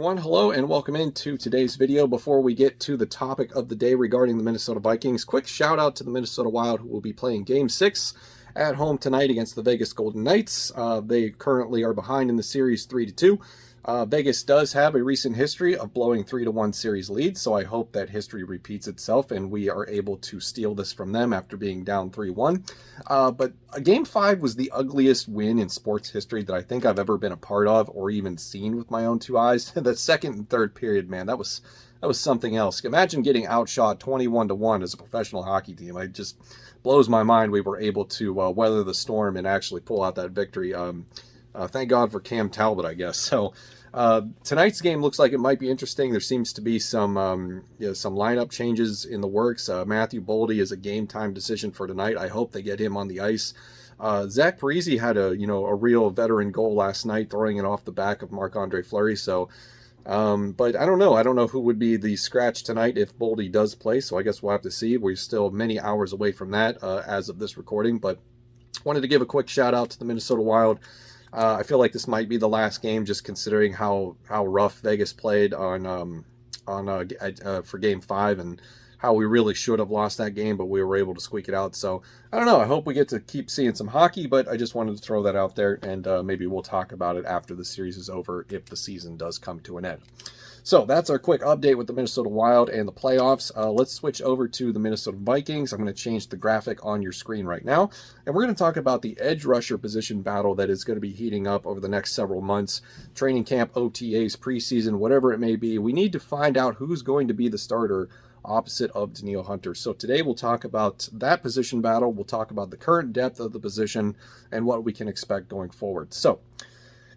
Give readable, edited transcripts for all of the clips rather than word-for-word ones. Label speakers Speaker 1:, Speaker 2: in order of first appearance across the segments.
Speaker 1: everyone. Hello and welcome into today's video. Before we get to the topic of the day regarding the Minnesota Vikings, quick shout out to the Minnesota Wild, who will be playing Game 6 at home tonight against the Vegas Golden Knights. They currently are behind in the series 3-2. Vegas does have a recent history of blowing 3-1 series leads, so I hope that history repeats itself and we are able to steal this from them after being down 3-1. But Game 5 was the ugliest win in sports history that I think I've ever been a part of or even seen with my own two eyes. The second and third period, man, that was something else. Imagine getting outshot 21-1 as a professional hockey team. It just blows my mind we were able to weather the storm and actually pull out that victory. Thank God for Cam Talbot, I guess. So tonight's game looks like it might be interesting. There seems to be some lineup changes in the works. Matthew Boldy is a game time decision for tonight. I hope they get him on the ice. Zach Parise had a real veteran goal last night, throwing it off the back of Marc-Andre Fleury. So, but I don't know. I don't know who would be the scratch tonight if Boldy does play. So I guess we'll have to see. We're still many hours away from that as of this recording. But wanted to give a quick shout out to the Minnesota Wild. I feel like this might be the last game, just considering how rough Vegas played for Game 5 and how we really should have lost that game, but we were able to squeak it out. So I don't know. I hope we get to keep seeing some hockey, but I just wanted to throw that out there, and maybe we'll talk about it after the series is over if the season does come to an end. So that's our quick update with the Minnesota Wild and the playoffs. Let's switch over to the Minnesota Vikings. I'm going to change the graphic on your screen right now. And we're going to talk about the edge rusher position battle that is going to be heating up over the next several months. Training camp, OTAs, preseason, whatever it may be. We need to find out who's going to be the starter opposite of Danielle Hunter. So today we'll talk about that position battle. We'll talk about the current depth of the position and what we can expect going forward. So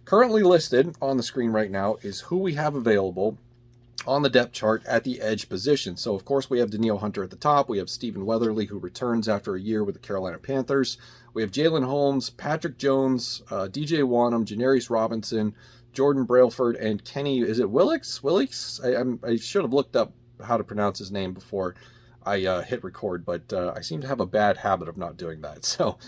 Speaker 1: currently listed on the screen right now is who we have available on the depth chart at the edge position. So, of course, we have Danielle Hunter at the top. We have Stephen Weatherly, who returns after a year with the Carolina Panthers. We have Jalen Holmes, Patrick Jones, DJ Wanham, Janarius Robinson, Jordan Brailford, and Kenny, is it Willix? I should have looked up how to pronounce his name before I hit record, but I seem to have a bad habit of not doing that. So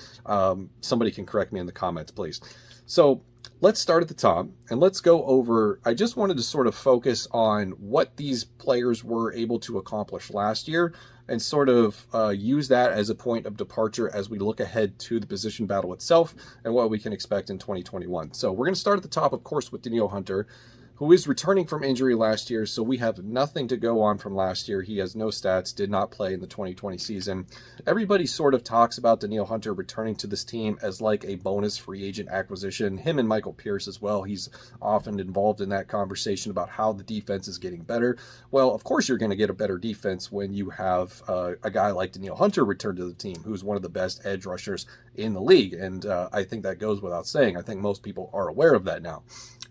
Speaker 1: somebody can correct me in the comments, please. So let's start at the top and let's go over. I just wanted to sort of focus on what these players were able to accomplish last year and sort of use that as a point of departure as we look ahead to the position battle itself and what we can expect in 2021. So we're going to start at the top, of course, with Danielle Hunter, who is returning from injury last year, so we have nothing to go on from last year. He has no stats, did not play in the 2020 season. Everybody sort of talks about Danielle Hunter returning to this team as like a bonus free agent acquisition. Him and Michael Pierce as well. He's often involved in that conversation about how the defense is getting better. Well, of course you're going to get a better defense when you have a guy like Danielle Hunter return to the team, who's one of the best edge rushers in the league. And I think that goes without saying. I think most people are aware of that now.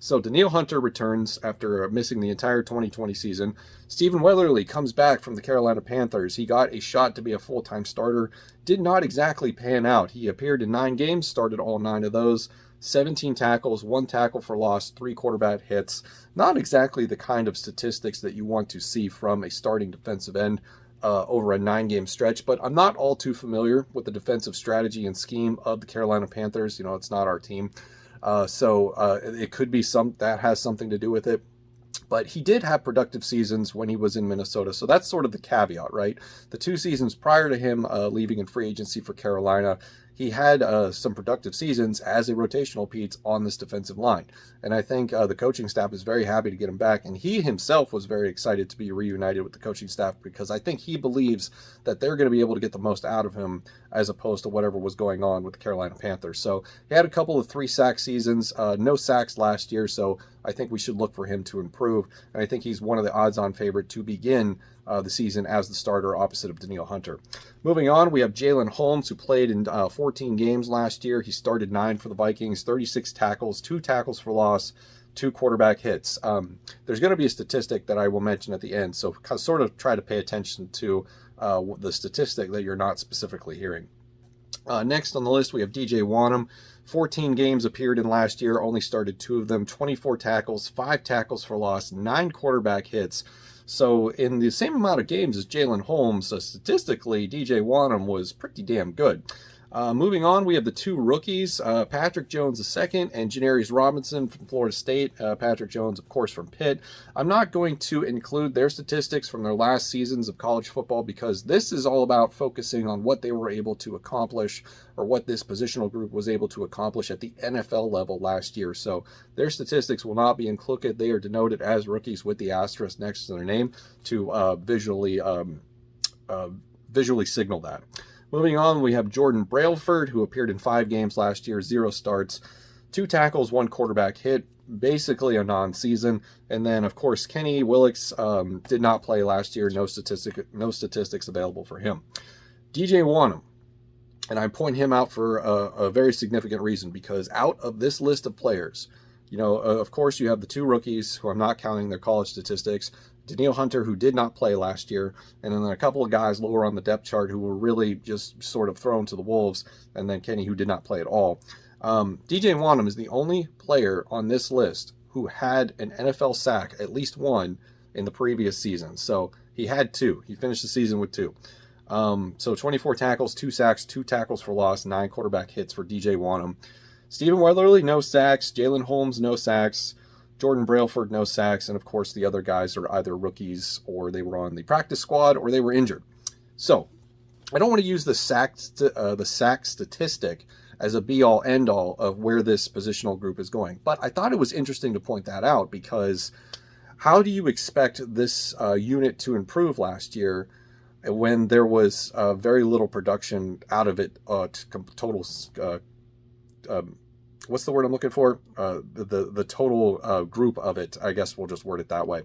Speaker 1: So Danielle Hunter returns after missing the entire 2020 season. Stephen Weatherly comes back from the Carolina Panthers. He got a shot to be a full-time starter. Did not exactly pan out. He appeared in 9 games, started all 9 of those. 17 tackles, 1 tackle for loss, 3 quarterback hits. Not exactly the kind of statistics that you want to see from a starting defensive end over a 9-game stretch, but I'm not all too familiar with the defensive strategy and scheme of the Carolina Panthers. It's not our team. So it could be that has something to do with it. But he did have productive seasons when he was in Minnesota. So that's sort of the caveat, right? The 2 seasons prior to him leaving in free agency for Carolina, he had some productive seasons as a rotational piece on this defensive line. And I think the coaching staff is very happy to get him back. And he himself was very excited to be reunited with the coaching staff because I think he believes that they're going to be able to get the most out of him as opposed to whatever was going on with the Carolina Panthers. So he had a couple of 3-sack seasons, no sacks last year. So I think we should look for him to improve. And I think he's one of the odds-on favorite to begin the season as the starter opposite of Danielle Hunter. Moving on, we have Jalen Holmes, who played in 14 games last year. He started 9 for the Vikings, 36 tackles, 2 tackles for loss, 2 quarterback hits. There's going to be a statistic that I will mention at the end, so sort of try to pay attention to the statistic that you're not specifically hearing. Next on the list, we have DJ Wanham. 14 games appeared in last year, only started 2 of them, 24 tackles, 5 tackles for loss, 9 quarterback hits. So in the same amount of games as Jalen Holmes, statistically, DJ Wanham was pretty damn good. Moving on, we have the two rookies, Patrick Jones II and Janarius Robinson from Florida State. Patrick Jones, of course, from Pitt. I'm not going to include their statistics from their last seasons of college football because this is all about focusing on what they were able to accomplish, or what this positional group was able to accomplish at the NFL level last year. So their statistics will not be included. They are denoted as rookies with the asterisk next to their name to visually signal that. Moving on, we have Jordan Brailford, who appeared in 5 games last year, 0 starts, 2 tackles, 1 quarterback hit, basically a non-season. And then, of course, Kenny Willix did not play last year, no statistics available for him. DJ Wanham, and I point him out for a very significant reason, because out of this list of players, of course, you have the 2 rookies, who I'm not counting their college statistics, Danielle Hunter, who did not play last year, and then a couple of guys lower on the depth chart who were really just sort of thrown to the wolves, and then Kenny, who did not play at all. DJ Wanham is the only player on this list who had an NFL sack, at least one, in the previous season. So he had 2. He finished the season with 2. So 24 tackles, 2 sacks, 2 tackles for loss, 9 quarterback hits for DJ Wanham. Stephen Weatherly, no sacks. Jalen Holmes, no sacks. Jordan Brailford, no sacks, and of course the other guys are either rookies, or they were on the practice squad, or they were injured. So I don't want to use the sack statistic as a be-all, end-all of where this positional group is going, but I thought it was interesting to point that out, because how do you expect this unit to improve last year when there was very little production out of it total? What's the word I'm looking for? The total group of it, I guess we'll just word it that way.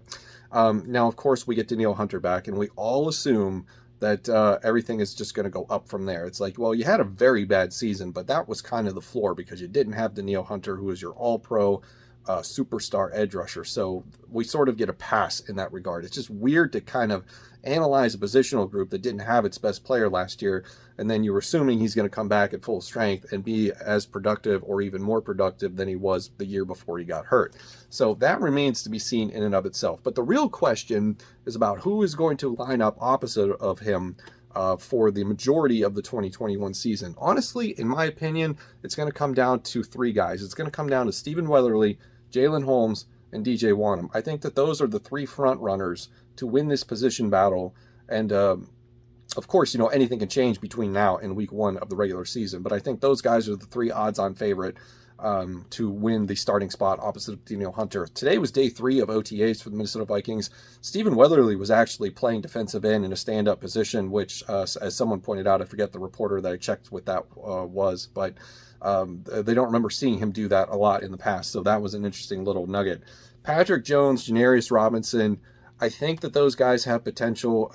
Speaker 1: Now, of course, we get Danielle Hunter back, and we all assume that everything is just going to go up from there. It's like, well, you had a very bad season, but that was kind of the floor, because you didn't have Danielle Hunter, who is your all-pro superstar edge rusher. So we sort of get a pass in that regard. It's just weird to kind of analyze a positional group that didn't have its best player last year, and then you're assuming he's going to come back at full strength and be as productive or even more productive than he was the year before he got hurt. So that remains to be seen in and of itself. But the real question is about who is going to line up opposite of him for the majority of the 2021 season. Honestly, in my opinion, it's going to come down to 3 guys. It's going to come down to Stephen Weatherly, Jalen Holmes, and DJ Wanham. I think that those are the 3 front runners to win this position battle. And of course, anything can change between now and week 1 of the regular season. But I think those guys are the 3 odds-on favorite to win the starting spot opposite of Danielle Hunter. Today was day 3 of OTAs for the Minnesota Vikings. Stephen Weatherly was actually playing defensive end in a stand-up position, which, as someone pointed out, I forget the reporter that I checked what that was, but they don't remember seeing him do that a lot in the past. So that was an interesting little nugget. Patrick Jones, Janarius Robinson, I think that those guys have potential.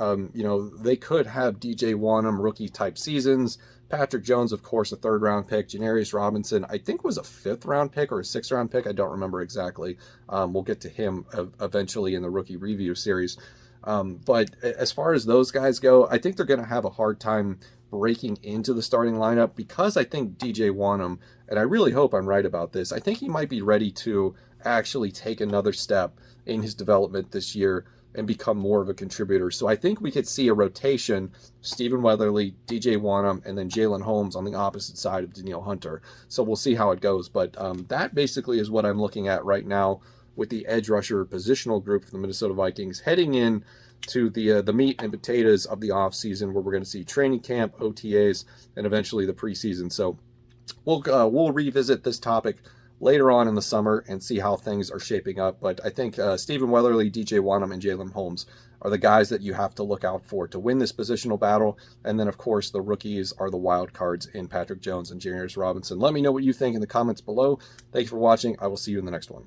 Speaker 1: They could have DJ Wanham rookie-type seasons. Patrick Jones, of course, a 3rd-round pick. Janarius Robinson, I think, was a 5th-round pick or a 6th-round pick. I don't remember exactly. We'll get to him eventually in the rookie review series. But as far as those guys go, I think they're going to have a hard time breaking into the starting lineup, because I think DJ Wanham, and I really hope I'm right about this, I think he might be ready to actually take another step in his development this year and become more of a contributor. So I think we could see a rotation, Stephen Weatherly, DJ Wanham, and then Jalen Holmes on the opposite side of Danielle Hunter. So we'll see how it goes. But that basically is what I'm looking at right now with the edge rusher positional group for the Minnesota Vikings, heading in to the meat and potatoes of the offseason, where we're going to see training camp, OTAs, and eventually the preseason. So we'll revisit this topic later on in the summer and see how things are shaping up. But I think Stephen Weatherly, DJ Wanham, and Jalen Holmes are the guys that you have to look out for to win this positional battle. And then, of course, the rookies are the wild cards in Patrick Jones and Janarius Robinson. Let me know what you think in the comments below. Thanks for watching. I will see you in the next one.